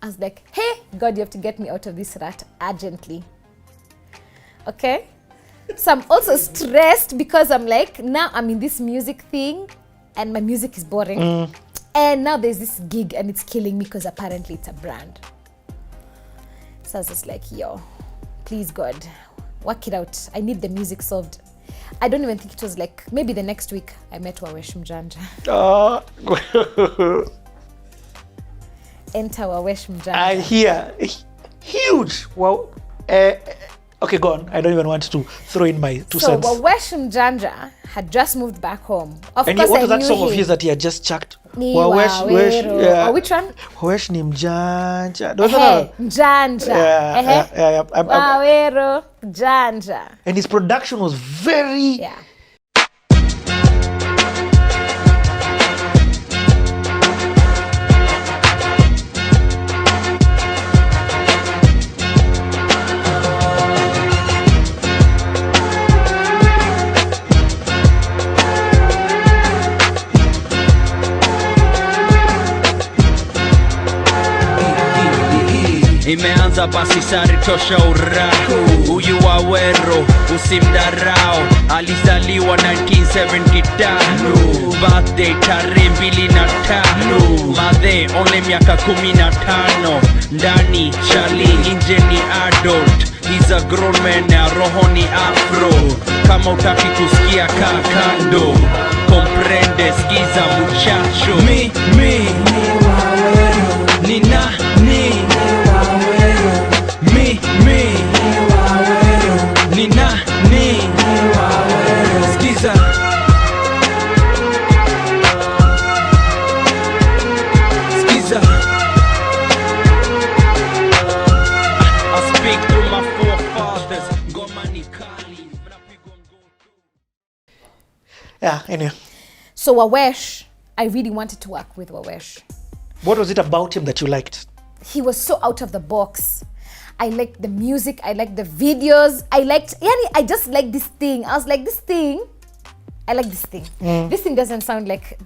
I was like, hey, God, you have to get me out of this rut urgently. Okay? So I'm also stressed because I'm like, now I'm in this music thing and my music is boring. And now there's this gig and it's killing me because apparently it's a brand. So I was just like, yo, please God, work it out. I need the music solved. I don't even think it was like, maybe the next week I met Wawesh Mjanja. Enter Wawesh Mjanja. I hear. Huge. Wow. Okay, go on. I don't even want to throw in my 2 cents. So Wawesh Mjanja had just moved back home. Of and course, what was that song him. of his that he had just chucked? Wawesh, yeah. Oh, which one? Wawesh ni Mjanja. Mjanja. Wawero Mjanja. And his production was very... Yeah. Imeanza basi sari tosha uraku. Huyu Wawero usimdarao, alizaliwa 1975. Birthday tarehe 25. Madhe only miaka 15. Ndani chali nje ni adult. He's a grown man na roho ni afro. Kama utaki kusikia kaa kando. Comprende, skiza muchacho. Mi Wawero ni nani? Ni nani? Skiza. Skiza. I speak through my forefathers. Ngoma ni kali. Yeah, anyway. So Wawesh, I really wanted to work with Wawesh. What was it about him that you liked? He was so out of the box. I liked the music, I liked the videos, I just liked this thing. I was like, I like this thing. This thing doesn't sound like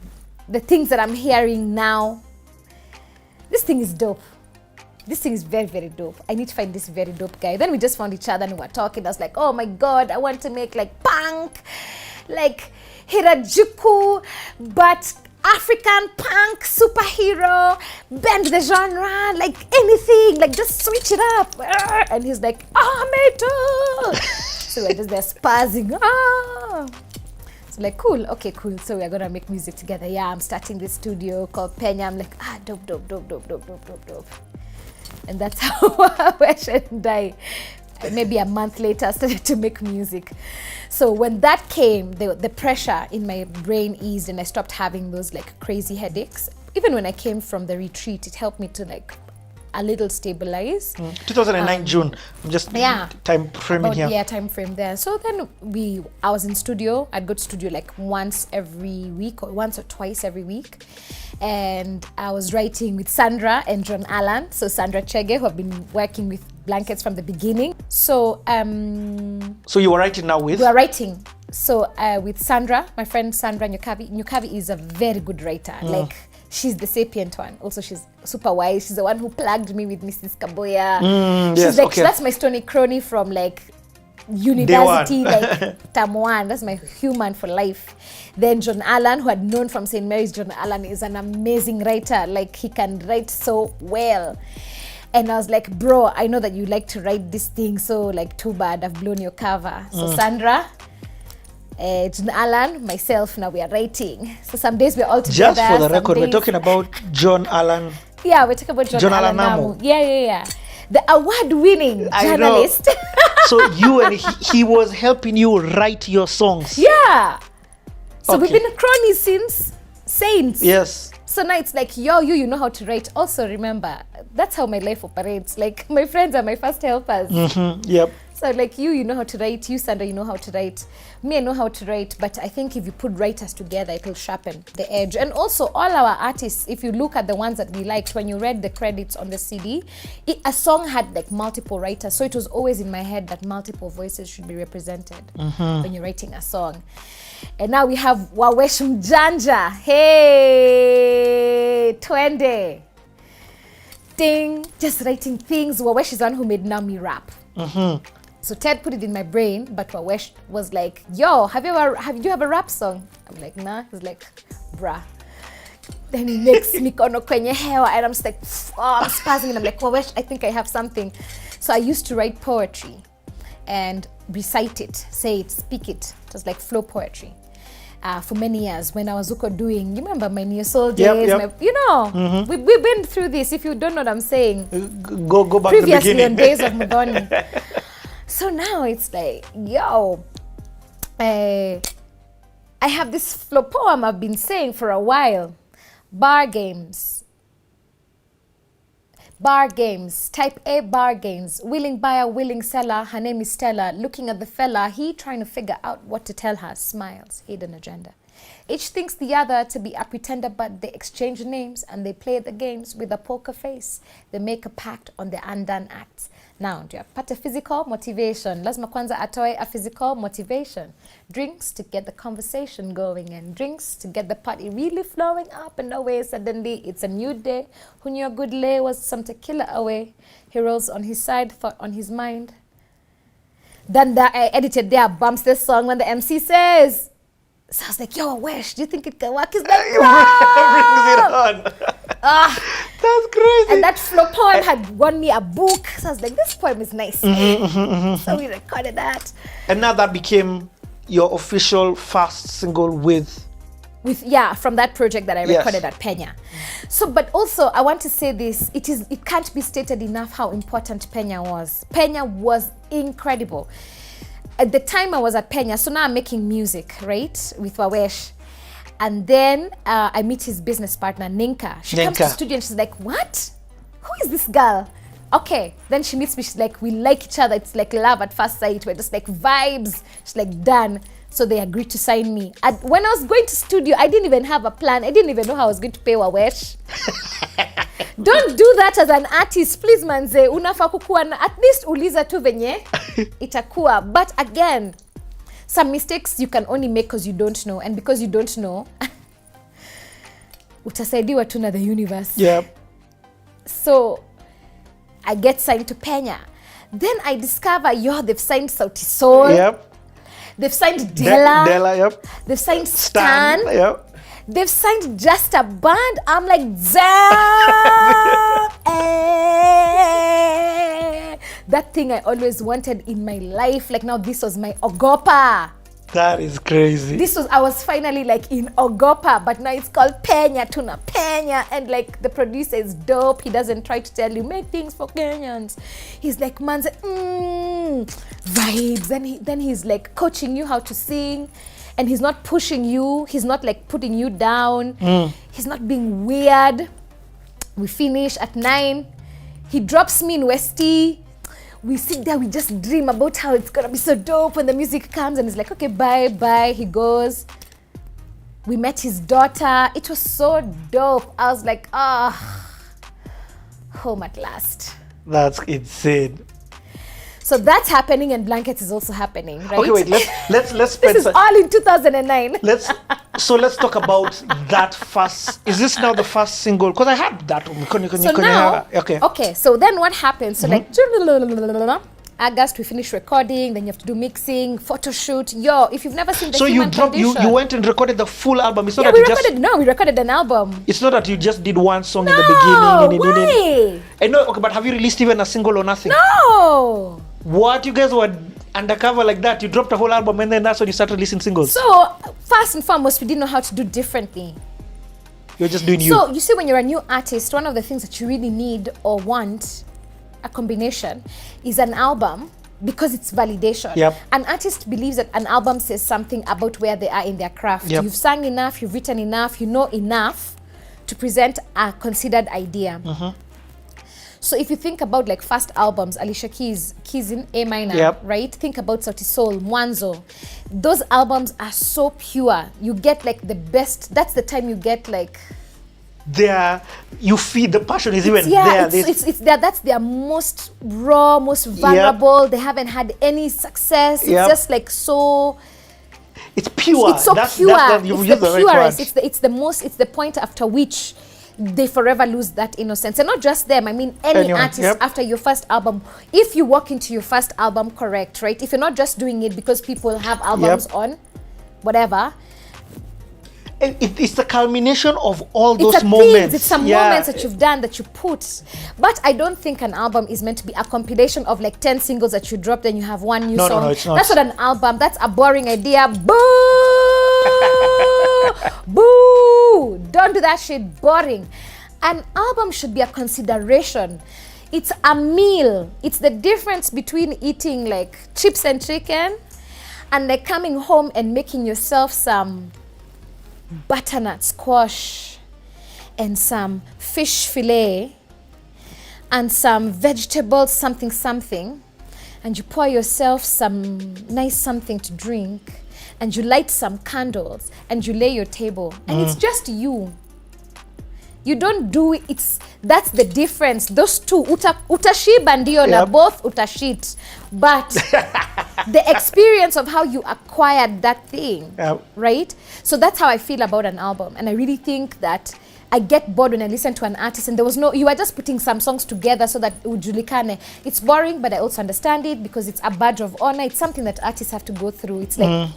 the things that I'm hearing now. This thing is dope. This thing is very, very dope. I need to find this very dope guy. Then we just found each other and we were talking. I was like, oh my God, I want to make like punk, like Hirajuku, but African punk superhero, bend the genre, like anything, like just switch it up. And he's like, me too. So we're just there spazzing. So like, cool, okay, cool. So we're gonna make music together. Yeah, I'm starting this studio called Kwenye. I'm like, dope. And that's how Wawesh and I, maybe a month later, started to make music. So when that came, the pressure in my brain eased and I stopped having those like crazy headaches. Even when I came from the retreat, it helped me to like a little stabilize. 2009 June, I'm just time framing here. Yeah, time frame there. So then I was in studio. I'd go to studio like once every week or once or twice every week. And I was writing with Sandra and John Allen. So Sandra Chege, who have been working with Blankets from the beginning. So so you were writing now with? We are writing. So with Sandra, my friend Sandra Nyukavi. Nyukavi is a very good writer. Like, she's the sapient one. Also, she's super wise. She's the one who plugged me with Mrs. Kaboya. She's like, that's my stony crony from like university, like term 1. That's my human for life. Then John Allen, who had known from St. Mary's. John Allen is an amazing writer. Like, he can write so well. And I was like, bro, I know that you like to write this thing, so like, too bad, I've blown your cover. So Sandra, John Allen, myself, now we are writing. So some days we're all together. Just for the record, we're talking about John Allen. Yeah, we're talking about John Allen Namu. Yeah. The award-winning journalist. So you and he was helping you write your songs. Yeah. So we've been cronies since Saints. Yes. So now it's like, you know how to write. Also remember, that's how my life operates. Like, my friends are my first helpers. Yep. So like, you know how to write. You, Sandra, you know how to write. Me, I know how to write. But I think if you put writers together, it will sharpen the edge. And also, all our artists, if you look at the ones that we liked, when you read the credits on the CD, a song had like multiple writers. So it was always in my head that multiple voices should be represented when you're writing a song. And now we have Wawesh Mjanja. Hey, twende. writing things. Wawesh is the one who made Nami rap. So Ted put it in my brain, but Wawesh was like, yo, do you have a rap song? I'm like, nah. He's like, bruh. Then he makes Mikono, Kwenye, Hewa, and I'm just like, I'm spazzing, and I'm like, Wawesh, I think I have something. So I used to write poetry and recite it, say it, speak it. It was like flow poetry. For many years when I was doing, you remember my New Soul days? We've been through this. If you don't know what I'm saying, go back to the previously beginning. on Days of Muthoni. So now it's like, yo, I have this flow poem I've been saying for a while. Bar games. Type A bar games. Willing buyer, willing seller. Her name is Stella. Looking at the fella, he trying to figure out what to tell her. Smiles, hidden agenda. Each thinks the other to be a pretender, but they exchange names and they play the games with a poker face. They make a pact on the undone acts. Now, do you have physical motivation? Lazima kwanza atoe a physical motivation. Drinks to get the conversation going and drinks to get the party really flowing up and away. Suddenly, it's a new day. Who knew a good lay was some tequila away. He rolls on his side, thought on his mind. Then I edited there, bumps this song when the MC says. So I was like, yo, Wesh, do you think it can work? He's like, brings it on. That's crazy. And that flow poem had won me a book. So I was like, this poem is nice. So we recorded that. And now that became your official first single with from that project that I recorded at Penya. So, but also I want to say this, it can't be stated enough how important Penya was. Penya was incredible. At the time I was at Penya, so now I'm making music, right, with Wawesh. And then I meet his business partner, Ninka. She comes to the studio and she's like, what? Who is this girl? Okay. Then she meets me, she's like, we like each other. It's like love at first sight. We're just like vibes. She's like, done. So they agreed to sign me. When I was going to studio, I didn't even have a plan. I didn't even know how I was going to pay Wawesh. Don't do that as an artist, please manze. Unafaa kukuwa na at least uliza tu venye itakuwa. But again, some mistakes you can only make because you don't know, and because you don't know, utasaidiwa tu na the universe. Yep. So I get signed to Penya. Then I discover, they've signed Sauti Sol. Yep. They've signed Della. Della, yep. They've signed Stan. Yep. They've signed Just a Band. I'm like, that thing I always wanted in my life. Like now this was my Ogopa. That is crazy. I was finally like in Ogopa, but now it's called Penya, Tuna Penya. And like the producer is dope. He doesn't try to tell you, make things for Kenyans. He's like, man's vibes. And then he's like coaching you how to sing. And he's not pushing you. He's not like putting you down. He's not being weird. We finish at 9. He drops me in Westie. We sit there, we just dream about how it's gonna be so dope when the music comes, and he's like, okay, bye. He goes. We met his daughter. It was so dope. I was like, home at last. That's insane. So that's happening, and Blankets is also happening, right? Okay, wait. Let's This is all in 2009. Let's talk about that first. Is this now the first single? Because I had that. So now, okay. So then what happens? So like August, we finish recording. Then you have to do mixing, photo shoot. If you've never seen the Human Condition. You went and recorded the full album. It's not we that recorded an album. It's not that you just did one song in the beginning. Why? I know. Okay, but have you released even a single or nothing? No. What, you guys were undercover like that? You dropped a whole album and then that's when you started releasing singles? So, first and foremost, we didn't know how to do differently. You're just doing you. So, you see, when you're a new artist, one of the things that you really need or want, a combination, is an album, because it's validation. Yep. An artist believes that an album says something about where they are in their craft. Yep. You've sung enough, you've written enough, you know enough to present a considered idea. So if you think about like first albums, Alicia Keys in A minor, right? Think about Sauti Sol, Mwanzo. Those albums are so pure. You get like the best. That's the time you get like. You feel the passion is even there. It's there. That's their most raw, most vulnerable. They haven't had any success. It's just like so. It's pure. It's so pure. It's the purest. It's the point after which they forever lose that innocence. And not just them, I mean any Anyone, artist yep. after your first album. If you walk into your first album correct, right? If you're not just doing it because people have albums on, whatever. It's the culmination of all It's those a moments. things, it's some moments that you've done that you put. But I don't think an album is meant to be a compilation of like 10 singles that you dropped and you have one new song. No, it's not. That's not an album. That's a boring idea. Boo! Boo! Don't do that shit. Boring. An album should be a consideration. It's a meal. It's the difference between eating like chips and chicken and like coming home and making yourself some butternut squash and some fish fillet and some vegetables something, and you pour yourself some nice something to drink, and you light some candles and you lay your table and it's just you. You don't do it. That's the difference. Those two utashiba ndio na both utashit, but the experience of how you acquired that thing, right? So that's how I feel about an album. And I really think that I get bored when I listen to an artist and you are just putting some songs together so that ujulikane. It's boring, but I also understand it because it's a badge of honor. It's something that artists have to go through. It's like,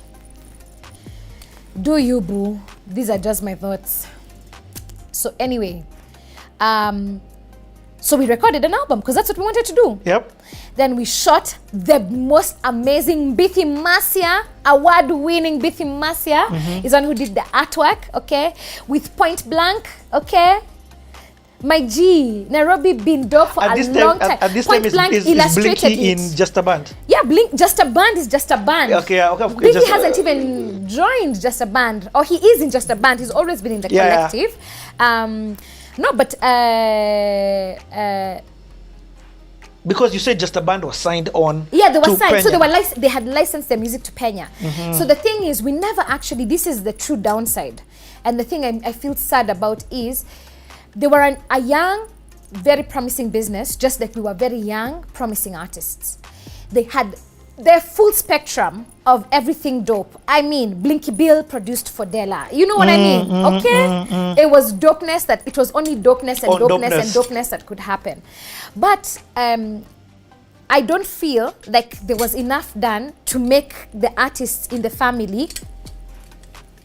do you, boo? These are just my thoughts. So anyway, so we recorded an album because that's what we wanted to do. Yep. Then we shot the most amazing Bithi Masia, award-winning Bithi Masia is one who did the artwork, okay? With Point Blank, okay? My G, Nairobi been dope for a long time. At this Point time, Blank is illustrated Blinky it. in Just a Band? Yeah, Just a Band is Just a Band. Okay. Bithi hasn't even joined Just a Band, or he is in Just a Band. He's always been in the collective. No, but because you said Just a Band was signed on. Yeah, they were signed. Kwenye. So they had licensed their music to Penya. So the thing is, we never actually, this is the true downside. And the thing I feel sad about is they were a young, very promising business, just like we were very young, promising artists. They had their full spectrum of everything dope. I mean, Blinky Bill produced for Della. You know what I mean? Okay? It was dopeness that, it was only dopeness and dopeness and dopeness that could happen. But I don't feel like there was enough done to make the artists in the family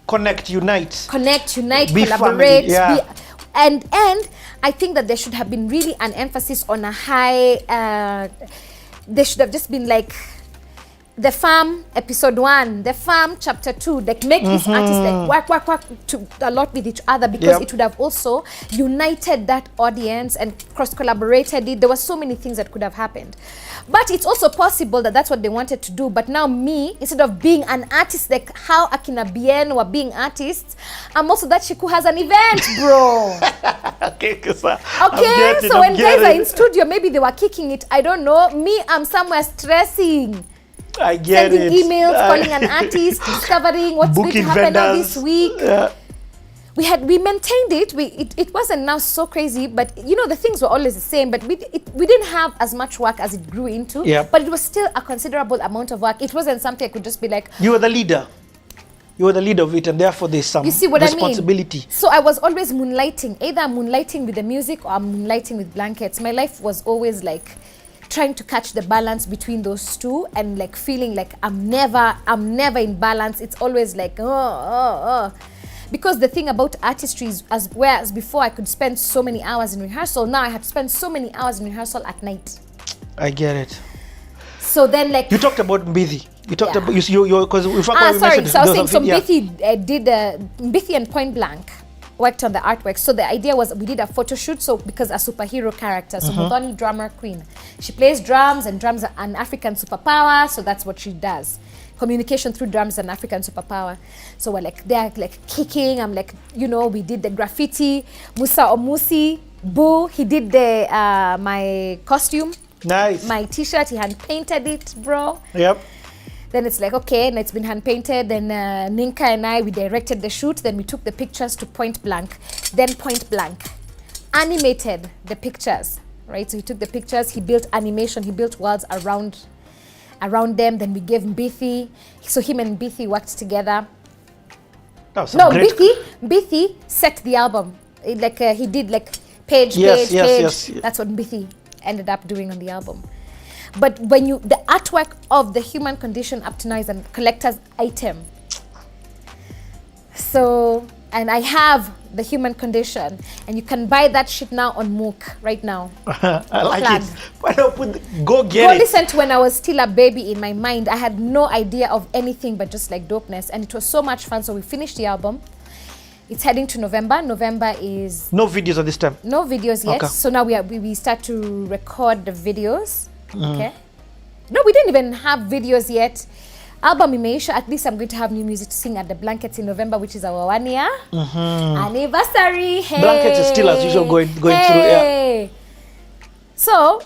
Connect, unite, be collaborate, family, and I think that there should have been really an emphasis on a high, there should have just been like The Farm episode 1, The Farm chapter 2, like make these artists like work to a lot with each other, because it would have also united that audience and cross-collaborated it. There were so many things that could have happened. But it's also possible that that's what they wanted to do. But now me, instead of being an artist like how Akina Bien were being artists, I'm also that chick who has an event, bro. Okay, so when guys are in studio, maybe they were kicking it, I don't know. Me, I'm somewhere stressing. I get Sending it. emails, calling an artist, discovering what's going to happen now this week. We maintained it. It wasn't now so crazy, but you know the things were always the same. But we didn't have as much work as it grew into. But it was still a considerable amount of work. It wasn't something I could just be like. You were the leader. You were the leader of it, and therefore there's some responsibility. I mean? So I was always moonlighting. Either I'm moonlighting with the music or I'm moonlighting with blankets. My life was always like trying to catch the balance between those two, and like feeling like I'm never in balance. It's always like because the thing about artistry is, whereas before I could spend so many hours in rehearsal, now I have to spend so many hours in rehearsal at night. I get it. So then, like, you talked about Mbithi. You talked about you because sorry. So I was saying, so Mbithi did Mbithi and Point Blank worked on the artwork. So the idea was we did a photo shoot. So because a superhero character, so Muthoni Drummer Queen, she plays drums, and drums are an African superpower. So that's what she does. Communication through drums, an African superpower. So we're like, they're like kicking. I'm like, you know, we did the graffiti. Musa Omusi, Boo, he did the my costume. Nice. My t-shirt, he hand painted it, bro. Yep. Then it's like, okay, and it's been hand painted. Then Ninka and I, we directed the shoot. Then we took the pictures to Point Blank. Then Point Blank animated the pictures, right? So he took the pictures, he built animation, he built worlds around them. Then we gave Mbithi. So him and Mbithi worked together. Mbithi set the album. he did like page. Yes, yes. That's what Mbithi ended up doing on the album. But when the artwork of the human condition up to now is a collector's item. So, and I have the human condition, and you can buy that shit now on Mook right now. I like Plug. it. Why not go get Go it? listen to when I was still a baby in my mind. I had no idea of anything but just like dopeness, and it was so much fun. So we finished the album. It's heading to November. November is No videos at this time. no videos yet. Okay. So now we start to record the videos. Okay. No, we didn't even have videos yet. Album imeisha. At least I'm going to have new music to sing at the Blankets in November, which is our 1 year anniversary. Hey. Blankets is still as usual going through. Yeah. So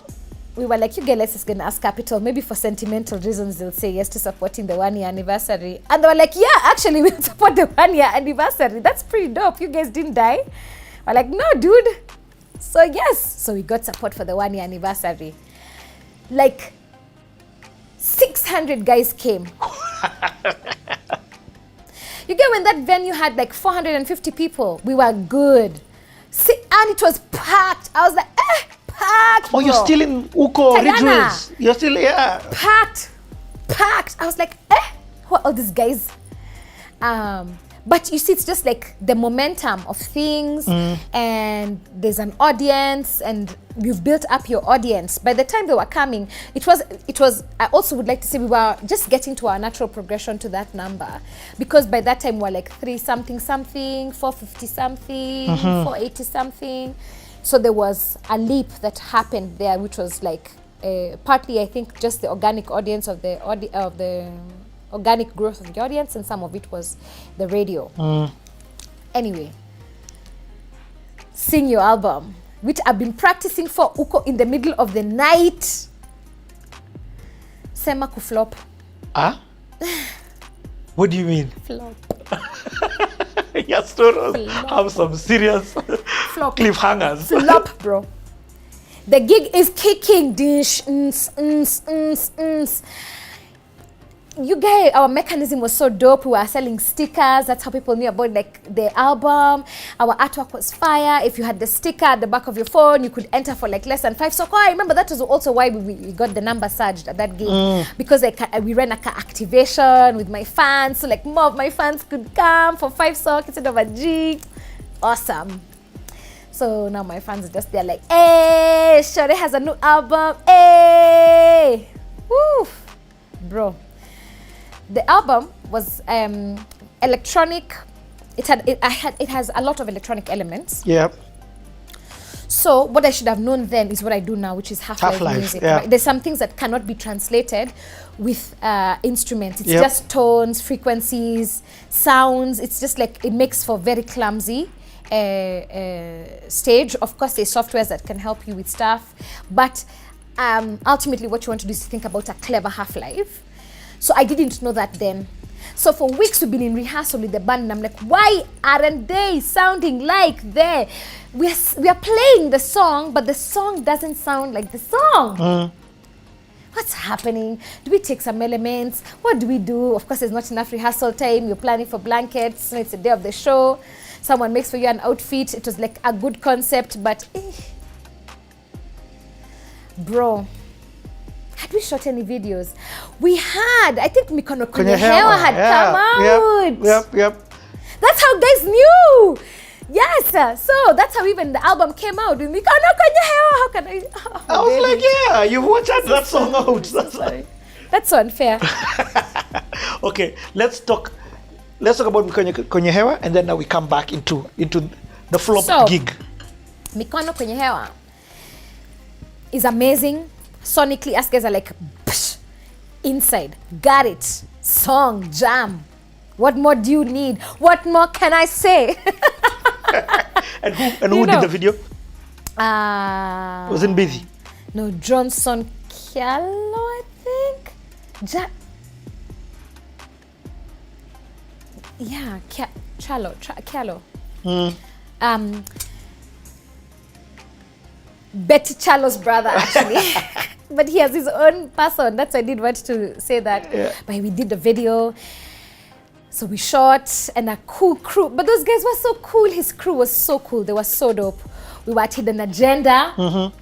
we were like, you guys, let's just gonna ask Capital. Maybe for sentimental reasons, they'll say yes to supporting the 1 year anniversary. And they were like, yeah, actually, we'll support the 1 year anniversary. That's pretty dope. You guys didn't die. We're like, no, dude. So yes. So we got support for the 1 year anniversary. Like 600 guys came. You get when that venue had like 450 people, we were good. See, and it was packed. I was like, packed. Oh, you're bro. still in Uko Tagana. Ridgeways. You're still, yeah. Packed. I was like, who are all these guys? But you see, it's just like the momentum of things, and there's an audience, and you've built up your audience. By the time they were coming, it was. I also would like to say we were just getting to our natural progression to that number, because by that time we were like 3-something, 450-something, 480-something. So there was a leap that happened there, which was like partly, I think, just the organic audience of the organic growth of the audience, and some of it was the radio. Anyway, sing your album, which I've been practicing for Uko in the middle of the night. Sema kuflop. What do you mean? Flop. Your stories have some serious Flop. cliffhangers. Flop, bro. The gig is kicking. Dish. You guys, our mechanism was so dope. We were selling stickers. That's how people knew about like the album. Our artwork was fire. If you had the sticker at the back of your phone, you could enter for like less than 5. So I remember that was also why we got the number surged at that gig, because we ran like an activation with my fans, so like more of my fans could come for 5 sock instead of a G. Awesome. So now my fans are just there like, hey, Shorty has a new album. Hey, woo, bro. The album was electronic. It has a lot of electronic elements. Yep. So what I should have known then is what I do now, which is half-life music. Yeah. Right? There's some things that cannot be translated with instruments. It's Yep. just tones, frequencies, sounds. It's just like, it makes for very clumsy stage. Of course, there's softwares that can help you with stuff, but ultimately what you want to do is think about a clever half-life. So I didn't know that then. So for weeks we've been in rehearsal with the band, and I'm like, why aren't they sounding like they? We are playing the song, but the song doesn't sound like the song. What's happening? Do we take some elements? What do we do? Of course, there's not enough rehearsal time. You're planning for blankets. It's the day of the show. Someone makes for you an outfit. It was like a good concept, but bro, had we shot any videos? We had. I think Mikono Kwenye Hewa had come out. Yep. That's how guys knew. Yes, so that's how even the album came out. With Mikono Kwenye Hewa. How can I? I was like, yeah, you watched that song out. Sorry. That's so unfair. Okay, let's talk about Kwenye Hewa, and then now we come back into the flop gig. Mikono Kwenye Hewa is amazing. Sonically, us guys are like, psh, inside, got it, song, jam. What more do you need? What more can I say? And who did the video? Was it busy? No, Johnson Kialo, I think. Kialo. Betty Chalo's brother, actually. But he has his own person. That's why I did want to say that. Yeah. But we did the video. So we shot, and a cool crew. But those guys were so cool. His crew was so cool. They were so dope. We were at Hidden Agenda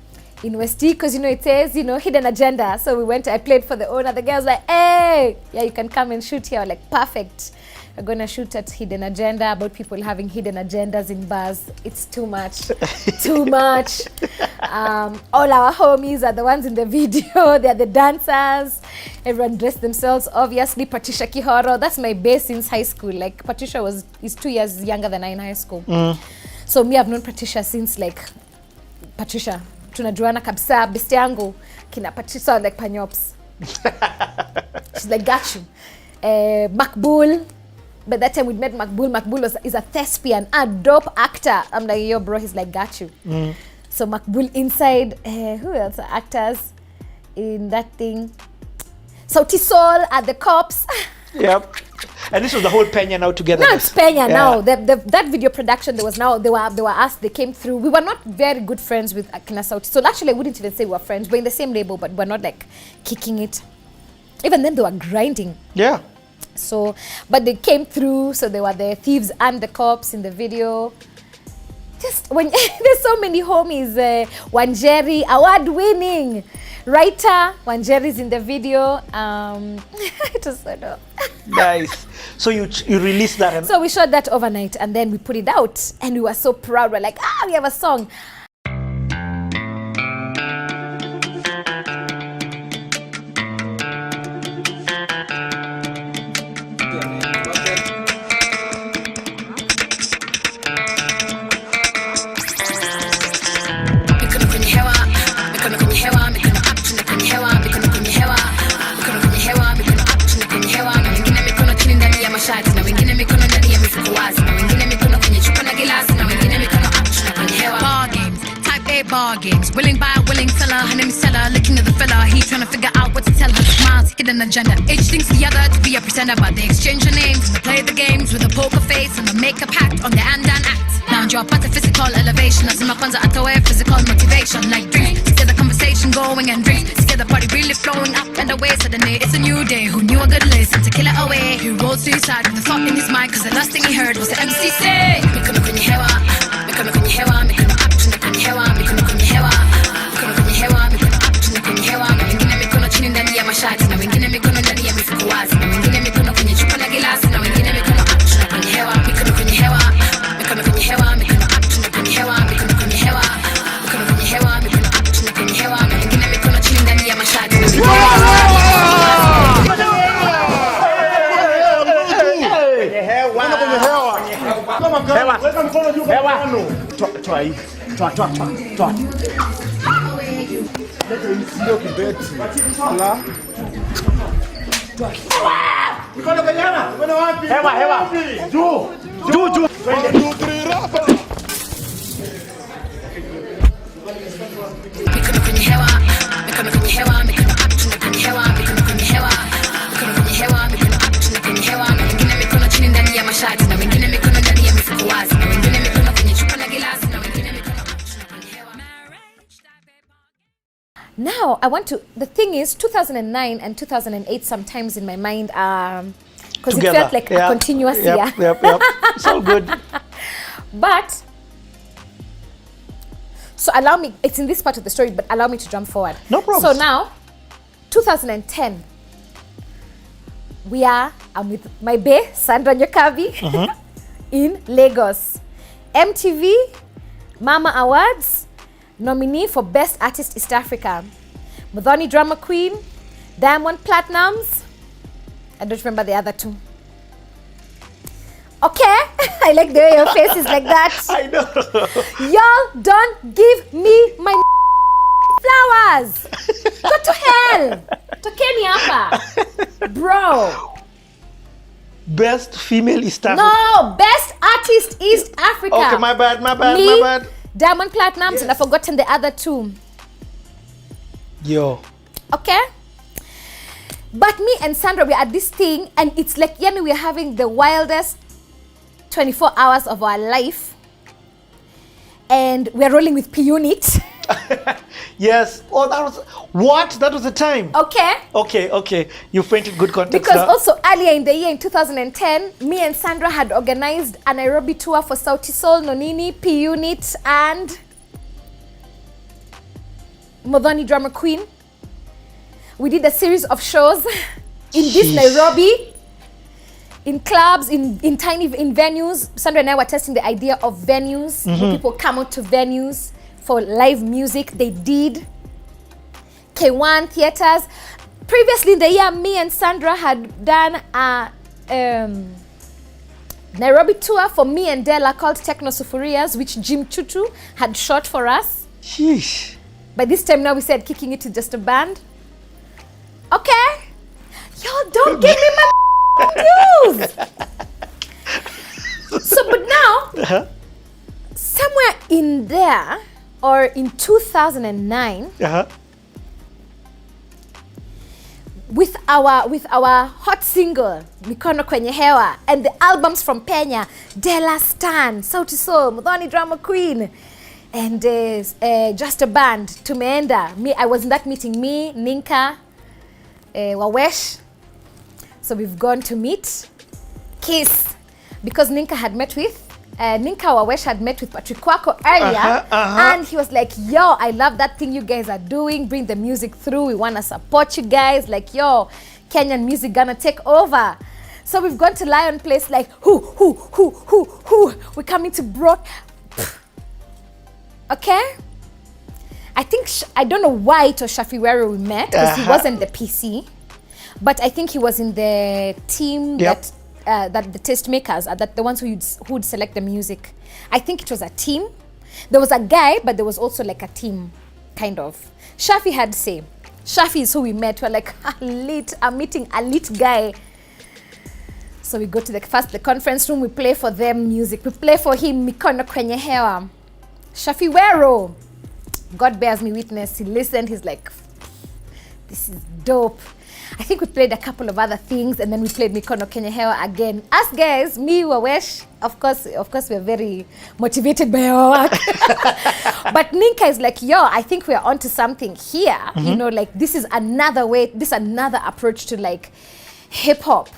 in West E, because, you know, it says, you know, Hidden Agenda. So we went, I played for the owner. The guy was like, hey, yeah, you can come and shoot here. Like, perfect. We're going to shoot at Hidden Agenda about people having hidden agendas in bars. It's too much. Too much. All our homies are the ones in the video. They're the dancers. Everyone dressed themselves. Obviously, Patricia Kihoro. That's my base since high school. Like, Patricia is 2 years younger than I in high school. So me, I've known Patricia since, like, Patricia. Tunajuana kabisa, besti yangu. Kina Patricia like panyops. She's like, got you. Makbul. But that time we met Makbul. Makbul is a thespian, a dope actor. I'm like, yo, bro. He's like, got you. So Makbul inside. Who else are actors in that thing? Sauti Sol at the Cops. Yep. And this was the whole Penya now together. No, it's Penya now. That video production, they were asked, they came through. We were not very good friends with Akina Sauti. So actually, I wouldn't even say we were friends. We're in the same label, but we're not like kicking it. Even then, they were grinding. Yeah. So, but they came through. So they were the thieves and the cops in the video. Just when there's so many homies. Wanjeri, award-winning writer. Wanjeri's in the video. It was so dope. Nice. So you released that. And so we shot that overnight, and then we put it out, and we were so proud. We're like, we have a song. Bar games, willing buyer, willing seller, her name is seller, looking at the fella, he trying to figure out what to tell her. Smiles, hidden agenda. Each thinks the other to be a pretender, but they exchange their names and they play the games with a poker face and the makeup act on the and act. Now drop at the physical elevation, as in my kwanza at the way, physical motivation, like drinks, to get the conversation going and drinks, to get the party really flowing up and away. Suddenly it's a new day, who knew a good listen to kill it away. He rolls suicide with a thought in his mind, cause the last thing he heard was the MC say, Mikono kwenye hewa, Mikono kwenye hewa, Mikono up, chini kwenye hewa, Mikono kwenye hewa, Mikono kwenye hewa, Mikono up, chini kwenye hewa, na wengine mikono chini ndani ya mashati, na wengine mikono ndani ya mifuko wazi, na wengine mikono kwenye chupa na gilasi, na wengine mikono up, chini kwenye hewa, Mikono kwenye hewa, Mikono kwenye hewa, Mikono up, chini kwenye hewa, Mikono kwenye hewa, Mikono kwenye hewa, Mikono up, chini kwenye hewa, na wengine mikono chini ndani ya mashati, na wengine Now, I want to, the thing is, 2009 and 2008 sometimes in my mind, because it felt like a continuous year. Yep. It's all good. But, so allow me, it's in this part of the story, but allow me to jump forward. No problem. So now, 2010, I'm with my bae, Sandra Nyokabi, in Lagos. MTV, Mama Awards, nominee for Best Artist East Africa. Muthoni Drummer Queen, Diamond Platinums. I don't remember the other two. Okay, I like the way your face is like that. I know. Y'all don't give me my flowers. Go to hell. Tokeni hapa. Bro. Best female East Africa. No, Best Artist East Africa. Okay, my bad. Me, Diamond Platinums, yes. And I've forgotten the other two. Yo. Okay? But me and Sandra, we're at this thing, and it's like, we're having the wildest 24 hours of our life. And we're rolling with P Unit. Yes. Oh, that was what? That was the time. Okay. You painted good context. Because now. also earlier in the year, in 2010, me and Sandra had organized a Nairobi tour for Sauti Sol, Nonini, P Unit, and Muthoni Drummer Queen. We did a series of shows in this Nairobi, in clubs, in venues. Sandra and I were testing the idea of venues, where people come out to venues for live music. They did. K1 theaters. Previously in the year, me and Sandra had done a Nairobi tour for me and Della called Techno Sufurias, which Jim Chutu had shot for us. Sheesh. By this time now we said kicking it to just a band. Okay? Y'all don't give me my news. So, but now, somewhere in there, or in 2009, with our hot single, Mikono, Kwenye, Hewa, and the albums from Kenya, Della Stan, Sauti Sol, Muthoni Drummer Queen, and Just a Band, Tumeenda. I was in that meeting, me, Ninka, Wawesh. So we've gone to meet Kiss, because Ninka had met with Ninka Wawesh had met with Patrick Kwako earlier, and he was like, yo, I love that thing you guys are doing, bring the music through, we want to support you guys, like, yo, Kenyan music gonna take over. So we've gone to Lion Place, like, who, we're coming to Broad. Okay? I think, I don't know why it was Shafi where we met, because he wasn't the PC, but I think he was in the team that the tastemakers, that the ones who would select the music. I think it was a team. There was a guy, but there was also like a team, kind of. Shafi had say. Shafi is who we met. We're like, I'm meeting a lit guy. So we go to the conference room, we play for them music. We play for him Mikono, Kwenye, Hewa. Shafi Wero, God bears me witness, he listened, he's like, this is dope. I think we played a couple of other things, and then we played Mikono, Kwenye, Hewa again. Us guys, me, Wawesh, of course we're very motivated by our work. But Ninka is like, yo, I think we're onto something here. You know, like this is another way, another approach to like hip hop.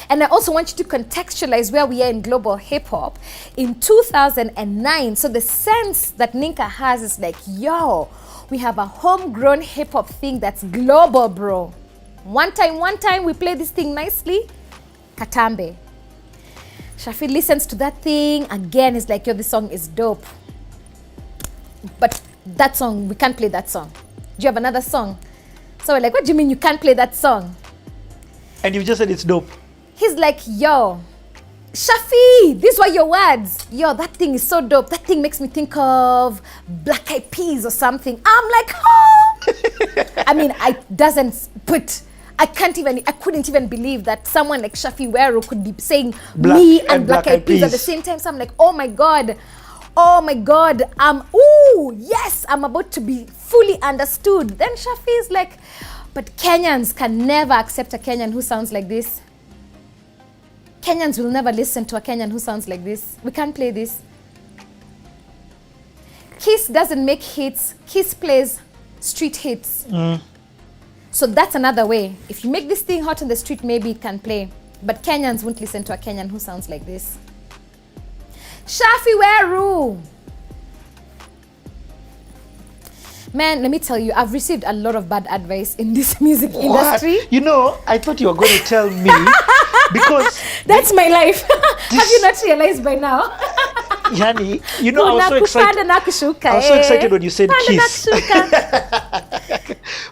And I also want you to contextualize where we are in global hip hop in 2009. So the sense that Ninka has is like, yo, we have a homegrown hip hop thing that's global, bro. One time we play this thing nicely, Katambe. Shafi listens to that thing again, is like, yo, this song is dope. But that song, we can't play that song. Do you have another song? So we're like, what do you mean you can't play that song? And you just said it's dope. He's like, yo, Shafi, these were your words. Yo, that thing is so dope. That thing makes me think of Black Eyed Peas or something. I'm like, oh. I mean, I couldn't even believe that someone like Shafi Wero could be saying me and Black Eyed Peas at the same time. So I'm like, oh my God, yes, I'm about to be fully understood. Then Shafi is like, but Kenyans can never accept a Kenyan who sounds like this. Kenyans will never listen to a Kenyan who sounds like this. We can't play this. Kiss doesn't make hits. Kiss plays street hits. So that's another way. If you make this thing hot on the street, maybe it can play. But Kenyans won't listen to a Kenyan who sounds like this. Shafi Weru. Man, let me tell you, I've received a lot of bad advice in this music industry. You know, I thought you were going to tell me because that's my life. Have you not realized by now? Yani, you know, I was so excited when you said Kiss.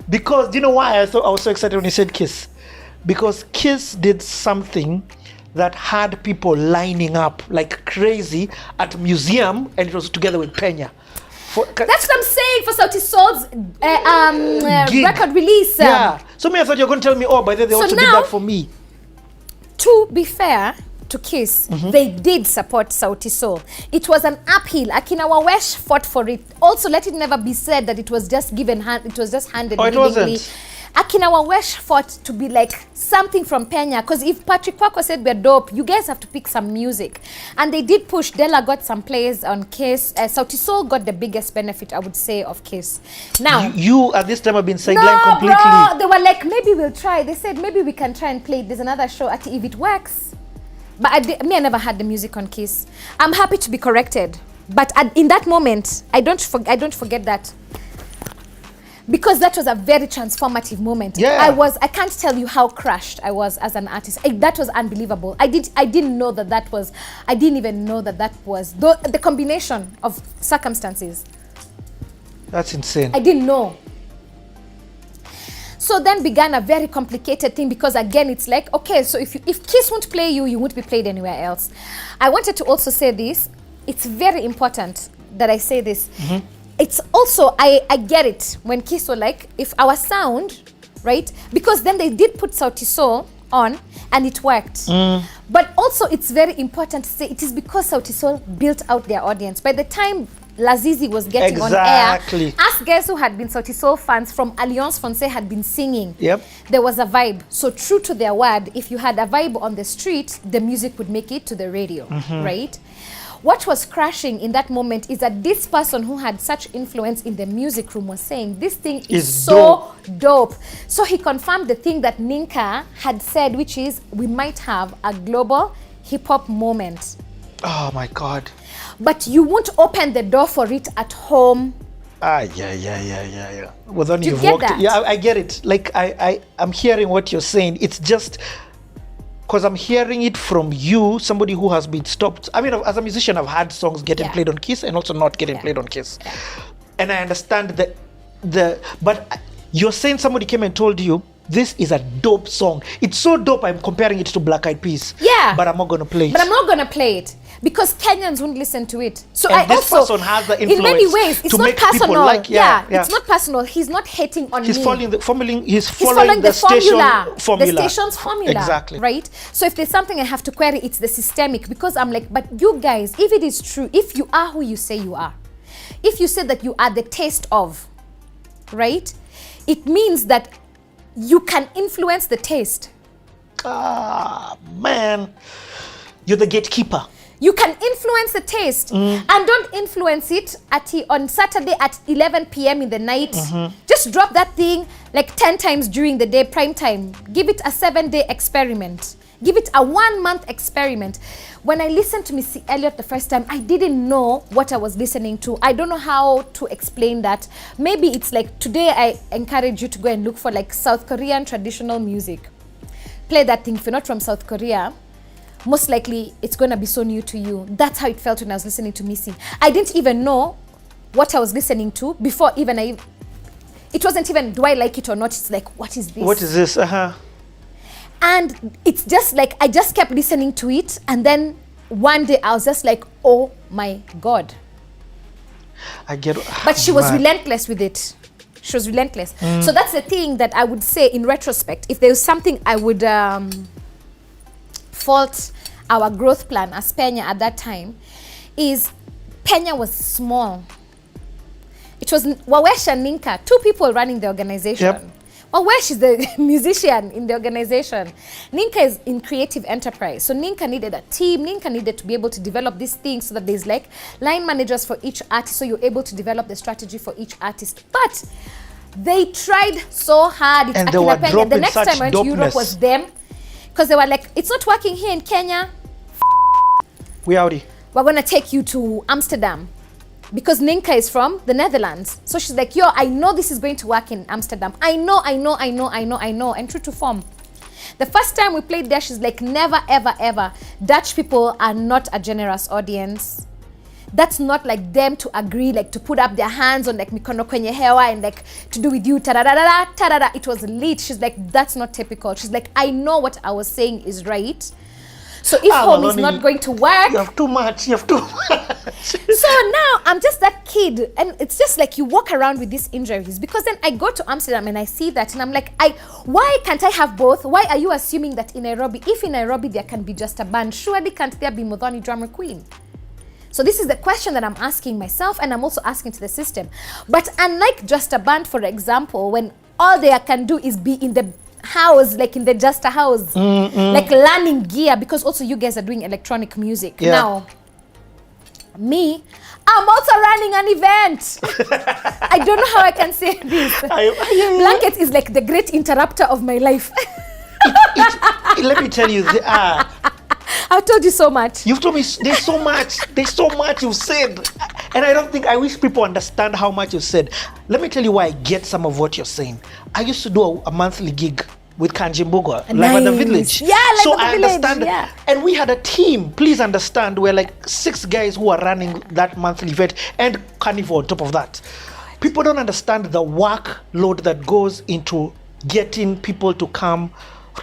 Because, do you know why I was so excited when you said Kiss? Because Kiss did something that had people lining up like crazy at a museum, and it was together with Penya. That's what I'm saying for Sauti Sol's record release. Yeah. So I thought you were going to tell me, by the way, they also did that for me. To be fair to Kiss, they did support Sauti Sol. It was an uphill. Akina Wawesh fought for it. Also, let it never be said that it was just handed willingly. It wasn't. Akina Wawesh fought to be like something from Kenya, because if Patrick Kwako said we're dope, you guys have to pick some music. And they did push. Della got some plays on Kiss. Sauti Sol got the biggest benefit, I would say, of Kiss. Now, you at this time have been sidelined completely. Bro, they were like, maybe we'll try. They said, maybe we can try and play it. There's another show at if it works. But I never had the music on Kiss. I'm happy to be corrected. But in that moment, I don't forget that. Because that was a very transformative moment. Yeah. I can't tell you how crushed I was as an artist. That was unbelievable. I didn't know that was, I didn't even know that was the combination of circumstances. That's insane. I didn't know. So then began a very complicated thing, because again, it's like, okay, so if Kiss won't play you, you won't be played anywhere else. I wanted to also say this. It's very important that I say this. Mm-hmm. It's also, I get it when Kiss were like, if our sound, right? Because then they did put Sauti Sol on and it worked. But also it's very important to say it is because Sauti Sol built out their audience. By the time Lazizi was getting on air, us guys who had been Sauti Sol fans from Alliance Francais had been singing. Yep. There was a vibe. So true to their word, if you had a vibe on the street, the music would make it to the radio, right? What was crashing in that moment is that this person who had such influence in the music room was saying, this thing is so dope. So he confirmed the thing that Ninka had said, which is, we might have a global hip-hop moment. Oh my God. But you won't open the door for it at home. Yeah. Well, then Do you get that? Yeah, I get it. Like, I'm hearing what you're saying. It's just... because I'm hearing it from you, somebody who has been stopped. I mean, as a musician, I've had songs getting played on Kiss and also not getting played on Kiss. Yeah. And I understand but you're saying somebody came and told you, this is a dope song. It's so dope, I'm comparing it to Black Eyed Peas. Yeah. But I'm not going to play it. But I'm not going to play it. Because Kenyans won't listen to it. So and this person has the influence in many ways, it's not personal. Like, it's not personal. He's not hating on me. He's following the formula. The station's formula. Exactly. Right? So if there's something I have to query, it's the systemic. Because I'm like, but you guys, if it is true, if you are who you say you are, if you say that you are the taste of, right? It means that you can influence the taste. Ah, man. You're the gatekeeper. You can influence the taste and don't influence it on Saturday at 11 p.m. in the night. Just drop that thing like 10 times during the day, prime time. Give it a 7-day experiment. Give it a 1-month experiment. When I listened to Missy Elliott the first time, I didn't know what I was listening to. I don't know how to explain that. Maybe it's like today I encourage you to go and look for like South Korean traditional music. Play that thing. If you're not from South Korea, most likely it's going to be so new to you. That's how it felt when I was listening to Missy. I didn't even know what I was listening to before even it wasn't even, do I like it or not? It's like, what is this? What is this? And it's just like, I just kept listening to it. And then one day I was just like, oh my God. I get it. But she was relentless with it. She was relentless. So that's the thing that I would say in retrospect. If there was something I would... fault our growth plan as Kenya at that time is Kenya was small. It was Wawesh and Ninka, 2 people running the organization. Yep. Wawesh is the musician in the organization. Ninka is in creative enterprise. So Ninka needed a team. Ninka needed to be able to develop these things so that there's like line managers for each artist. So you're able to develop the strategy for each artist. But they tried so hard. It's and they were dropping the next such time I went to Europe was them. Because they were like, it's not working here in Kenya. We're going to take you to Amsterdam. Because Ninka is from the Netherlands. So she's like, yo, I know this is going to work in Amsterdam. I know. And true to form. The first time we played there, she's like, never, ever, ever. Dutch people are not a generous audience. That's not like them to agree, like to put up their hands on like Mikono, Kwenye, Hewa and like to do with you, ta-da-da-da-da. It was lit. She's like, that's not typical. She's like, I know what I was saying is right. So if home is not going to work... You have too much. So now I'm just that kid. And it's just like you walk around with these injuries. Because then I go to Amsterdam and I see that and I'm like, why can't I have both? Why are you assuming that in Nairobi, if in Nairobi there can be just a band, surely can't there be Muthoni Drummer Queen? So this is the question that I'm asking myself and I'm also asking to the system. But unlike just a band, for example, when all they can do is be in the house, like in the just a house, like learning gear, because also you guys are doing electronic music. Yeah. Now, me, I'm also running an event. I don't know how I can say this. Blanket is like the great interrupter of my life. Let me tell you, I've told you so much. you've told me there's so much you've said, and I wish people understand how much you've said. Let me tell you why I get some of what you're saying. I used to do a monthly gig with Kanjimbugwa, live at the village. Yeah, like so at the I village, understand. yeah. And we had a team. Please understand, we're like 6 guys who are running that monthly event and carnival on top of that. People don't understand the workload that goes into getting people to come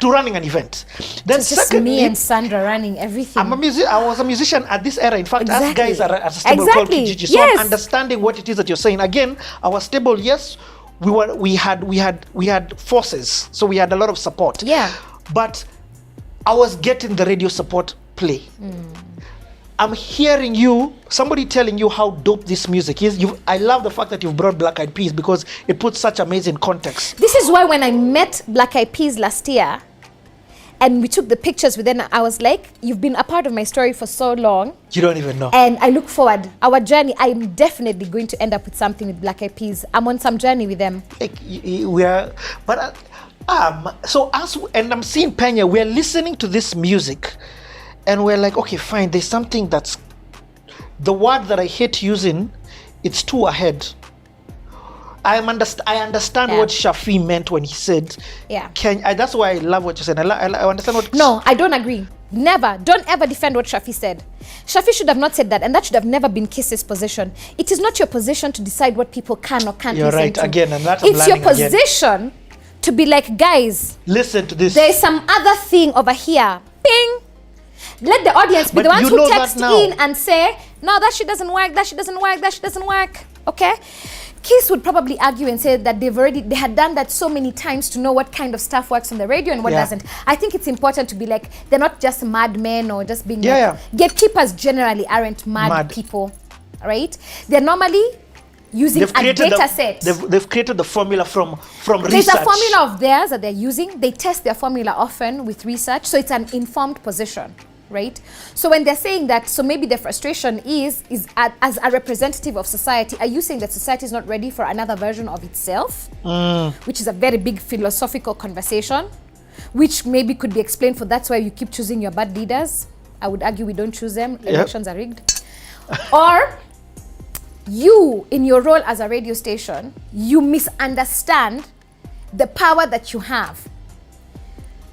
to running an event. Then It's just me and Sandra running everything. I was a musician at this era. In fact, Exactly. us guys are at a stable called Exactly. Kijiji. So Yes. I'm understanding what it is that you're saying. Again, our stable, yes, we had forces, so we had a lot of support. Yeah. But I was getting the radio support play. I'm hearing somebody telling you how dope this music is. I love the fact that you've brought Black Eyed Peas because it puts such amazing context. This is why when I met Black Eyed Peas last year, and we took the pictures with them, I was like, you've been a part of my story for so long. You don't even know. And I look forward. Our journey, I'm definitely going to end up with something with Black Eyed Peas. I'm on some journey with them. Like we are, but so and I'm seeing Penya, we're listening to this music and we're like, okay, fine, there's something that's the word that I hate using, it's too ahead. I understand Yeah. what Shafi meant when he said, Yeah. that's why I love what you said. I understand what. No, I don't agree. Never. Don't ever defend what Shafi said. Shafi should have not said that, and that should have never been Kiss's position. It is not your position to decide what people can or can't You're listen right, to. again, and that I'm it's your learning again. position to be like, guys, Listen to this. there's some other thing over here. Ping. Let the audience be But the ones you who know that text now. in and say, no, that shit doesn't work, that shit doesn't work, that shit doesn't work. Okay? Kiss would probably argue and say that they had done that so many times to know what kind of stuff works on the radio and what Yeah. doesn't. I think it's important to be like, they're not just madmen or just being Yeah, like, gatekeepers generally aren't mad people, right? They're normally using a data set. They've created the formula from There's research. a formula of theirs that they're using. They test their formula often with research, so it's an informed position, right? So when they're saying that, so maybe their frustration is as a representative of society, are you saying that society is not ready for another version of itself? Which is a very big philosophical conversation, which maybe could be explained for that's why you keep choosing your bad leaders. I would argue we don't choose them. Elections are rigged. Or you, in your role as a radio station, you misunderstand the power that you have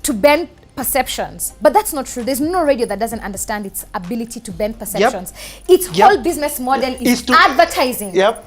to bend perceptions. But that's not true. There's no radio that doesn't understand its ability to bend perceptions. Its whole business model is advertising. Yep.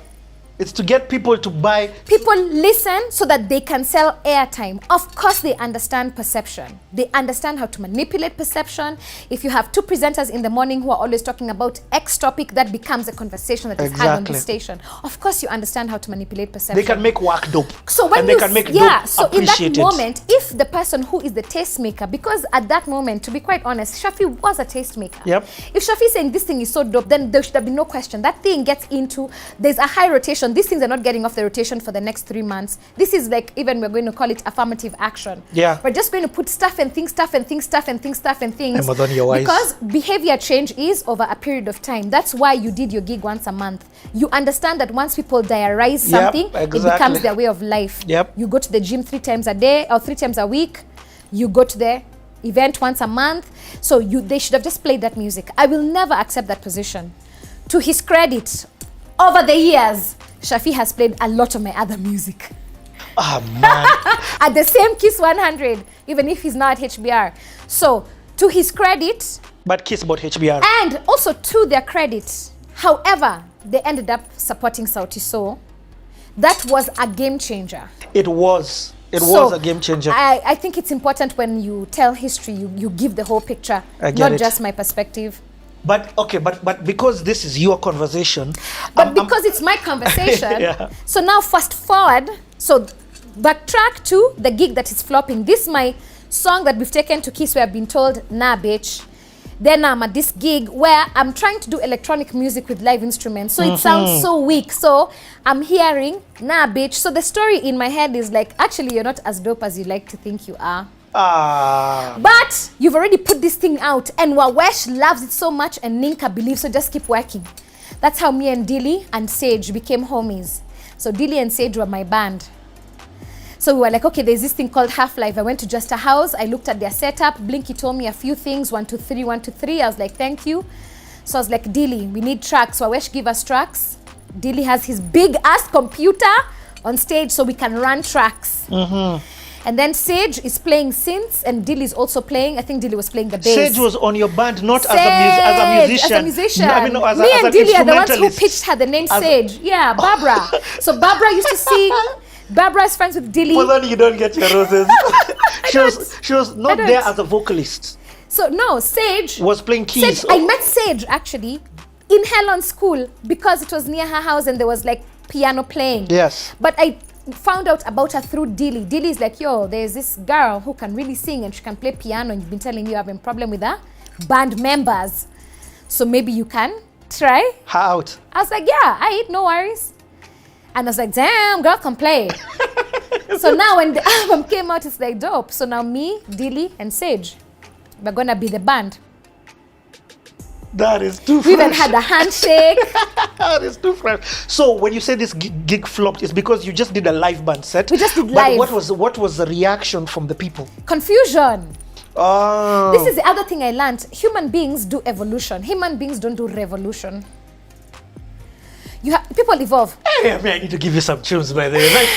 It's to get people to buy. People listen so that they can sell airtime. Of course, they understand perception. They understand how to manipulate perception. If you have 2 presenters in the morning who are always talking about X topic, that becomes a conversation that is had on the station. Of course, you understand how to manipulate perception. They can make work dope. So when and they can make dope so in that appreciated. moment, if the person who is the tastemaker, because at that moment, to be quite honest, Shafi was a tastemaker. Yep. If Shafi is saying this thing is so dope, then there should have been no question. That thing gets into, there's a high rotation. These things are not getting off the rotation for the next 3 months. This is like, even we're going to call it affirmative action. Yeah. We're just going to put stuff and things, stuff and things, stuff and things, stuff and things. And Muthoni, you're wise. Because behavior change is over a period of time. That's why you did your gig once a month. You understand that once people diarize something, it becomes their way of life. Yep. You go to the gym 3 times a day or 3 times a week. You go to the event once a month. So they should have just played that music. I will never accept that position. To his credit, over the years, Shafi has played a lot of my other music. Ah, man. At the same Kiss 100, even if he's not at HBR. So, to his credit, But Kiss about HBR. and also to their credit, however, they ended up supporting Sauti Sol. That was a game changer. It was a game changer. I think it's important when you tell history, you give the whole picture, I get not it. just my perspective. But okay, but because this is your conversation, But because it's my conversation, Yeah. so now fast forward, so backtrack to the gig that is flopping. This my song that we've taken to Kiss, we have been told, nah bitch, Then I'm at this gig where I'm trying to do electronic music with live instruments. So it sounds so weak. So I'm hearing, nah, bitch. So the story in my head is like, actually, you're not as dope as you like to think you are. But you've already put this thing out, and Wawesh loves it so much, and Ninka believes, so just keep working. That's how me and Dilly and Sage became homies. So Dilly and Sage were my band. So we were like, okay, there's this thing called Half-Life. I went to Just a House. I looked at their setup. Blinky told me a few things, 1, 2, 3, 1, 2, 3. I was like, thank you. So I was like, Dilly, we need tracks. Wawesh, give us tracks. Dilly has his big ass computer on stage so we can run tracks. And then Sage is playing synths, and Dilly is also playing. I think Dilly was playing the bass. Sage was on your band, not as a musician. As a musician. No, I mean, no, as me as and Dilly are the ones who pitched her the name As Sage. Yeah, Barbara. So Barbara used to sing. Barbara is friends with Dilly. Well, then you don't get your roses. she was not there as a vocalist. So no, Sage Was playing keys. Sage, I met Sage actually in Helen school because it was near her house and there was like piano playing. Yes. But I found out about her through Dilly. Dilly is like, yo, there's this girl who can really sing and she can play piano, and you've been telling you having a problem with her band members. So maybe you can try her out. I was like, yeah, no worries. And I was like, damn, girl can play. So now when the album came out, it's like dope. So now me, Dilly, and Sage, we're gonna be the band. That is too fresh. We even had a handshake. That is too fresh. So when you say this gig flopped, it's because you just did a live band set. We just did But live. what was the reaction from the people? Confusion. Oh. This is the other thing I learned. Human beings do evolution. Human beings don't do revolution. People evolve. Hey, I mean, I need to give you some tunes, by the way. Like,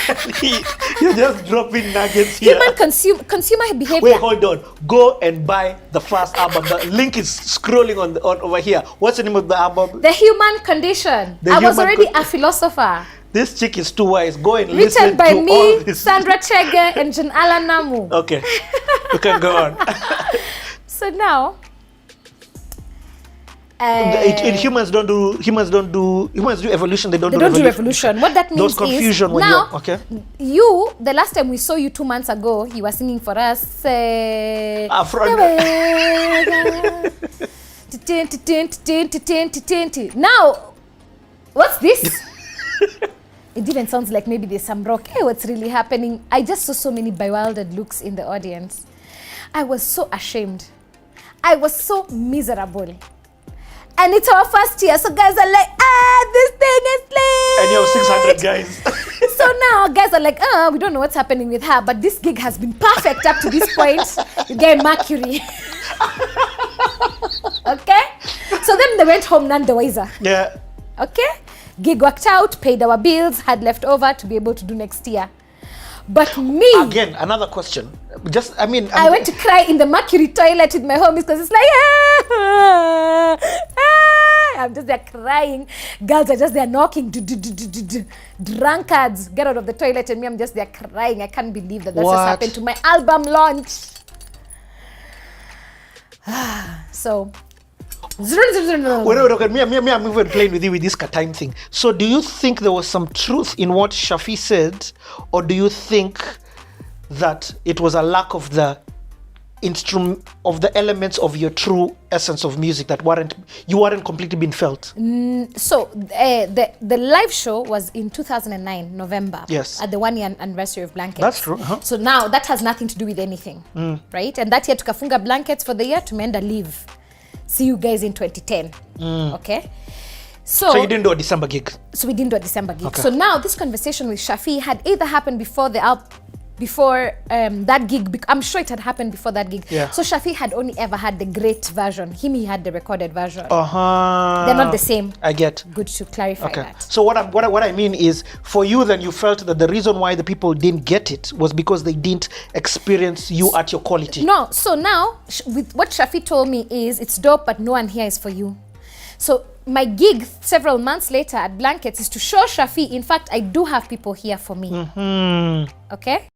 you're just dropping nuggets here. Human consumer behavior. Wait, hold on. Go and buy the first album. The link is scrolling on over here. What's the name of the album? The Human Condition. I was already a philosopher. This chick is too wise. Go and listen Written by to all me, this. Sandra Chege, and John Alan Namu. Okay, you can go on. So now, humans do evolution. They don't do revolution. What that means Those confusion is when now, you're okay. You, the last time we saw you 2 months ago, you were singing for us. Now, what's this? It even sounds like maybe there's some rock. Hey, what's really happening? I just saw so many bewildered looks in the audience. I was so ashamed. I was so miserable. And it's our first year, so guys are like, this thing is late. And you have 600 guys. So now guys are like, we don't know what's happening with her, but this gig has been perfect up to this point. You get Mercury. Okay? So then they went home none the wiser. Yeah. Okay? Gig worked out, paid our bills, had left over to be able to do next year. But me... Again, another question. I went to cry in the Mercury toilet with my homies because it's like... I'm just there crying. Girls are just there knocking. Drunkards get out of the toilet and me, I'm just there crying. I can't believe that just happened to my album launch. So... Wait, I'm even playing with you with this time thing. So do you think there was some truth in what Shafi said, or do you think that it was a lack of the instrument, of the elements of your true essence of music that weren't completely being felt? So the live show was in 2009 November. Yes. At the 1 year anniversary of Blankets. That's true. So now that has nothing to do with anything, right? And that year tukafunga Blankets for the year, tumeenda leave. See you guys in 2010. Okay. So you didn't do a December gig. So we didn't do a December gig. Okay. So now this conversation with Shafi had either happened before the that gig. I'm sure it had happened before that gig. Yeah. So Shafi had only ever had the great version. He had the recorded version. They're not the same. I get. Good to clarify that. So what I mean is, for you then, you felt that the reason why the people didn't get it was because they didn't experience you at your quality. No. So now with what Shafi told me is, it's dope, but no one here is for you. So my gig several months later at Blankets is to show Shafi, in fact, I do have people here for me. Okay.